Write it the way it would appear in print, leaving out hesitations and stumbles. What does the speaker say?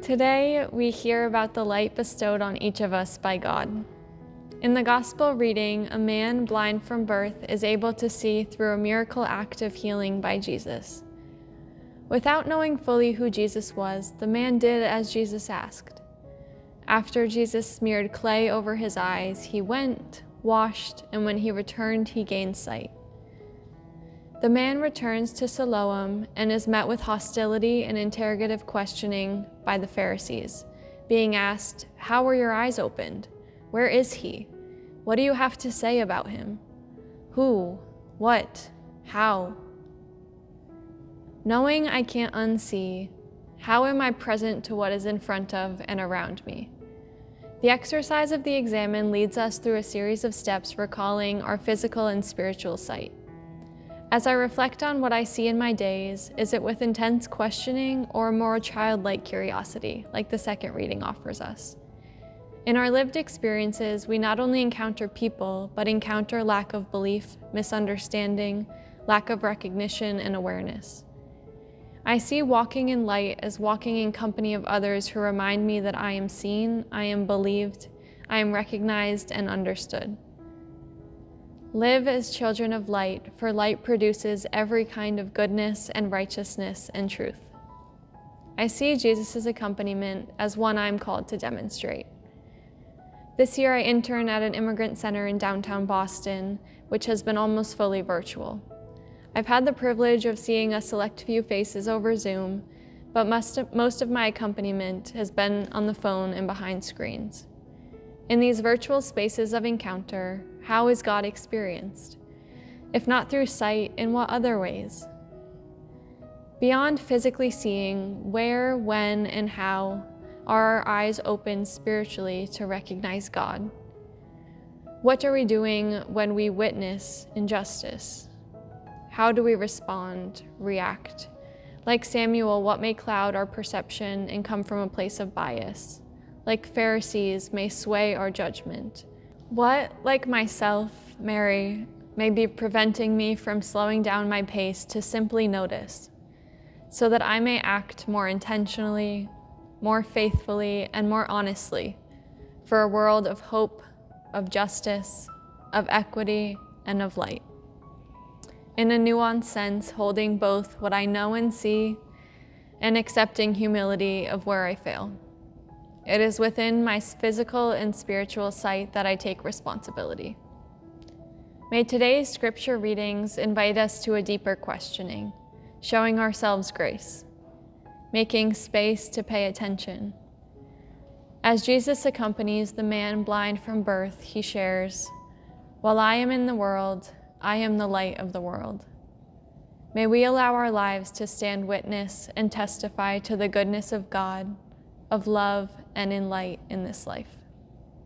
Today, we hear about the light bestowed on each of us by God. In the Gospel reading, a man blind from birth is able to see through a miracle act of healing by Jesus. Without knowing fully who Jesus was, the man did as Jesus asked. After Jesus smeared clay over his eyes, he went, washed, and when he returned, he gained sight. The man returns to Siloam and is met with hostility and interrogative questioning by the Pharisees, being asked, "How were your eyes opened? Where is he? What do you have to say about him? Who? What? How?" Knowing I can't unsee, how am I present to what is in front of and around me? The exercise of the examen leads us through a series of steps recalling our physical and spiritual sight. As I reflect on what I see in my days, is it with intense questioning or a more childlike curiosity, like the second reading offers us? In our lived experiences, we not only encounter people, but encounter lack of belief, misunderstanding, lack of recognition, and awareness. I see walking in light as walking in company of others who remind me that I am seen, I am believed, I am recognized and understood. Live as children of light, for light produces every kind of goodness and righteousness and truth. I see Jesus' accompaniment as one I'm called to demonstrate. This year I intern at an immigrant center in downtown Boston, which has been almost fully virtual. I've had the privilege of seeing a select few faces over Zoom, but most of my accompaniment has been on the phone and behind screens. In these virtual spaces of encounter, how is God experienced? If not through sight, in what other ways? Beyond physically seeing, where, when, and how are our eyes open spiritually to recognize God? What are we doing when we witness injustice? How do we respond, react? Like Samuel, what may cloud our perception and come from a place of bias? Like Pharisees, may sway our judgment. What, like myself, Mary, may be preventing me from slowing down my pace to simply notice, so that I may act more intentionally, more faithfully, and more honestly for a world of hope, of justice, of equity, and of light. In a nuanced sense, holding both what I know and see and accepting humility of where I fail. It is within my physical and spiritual sight that I take responsibility. May today's scripture readings invite us to a deeper questioning, showing ourselves grace, making space to pay attention. As Jesus accompanies the man blind from birth, he shares, "While I am in the world, I am the light of the world." May we allow our lives to stand witness and testify to the goodness of God, of love, and in light in this life.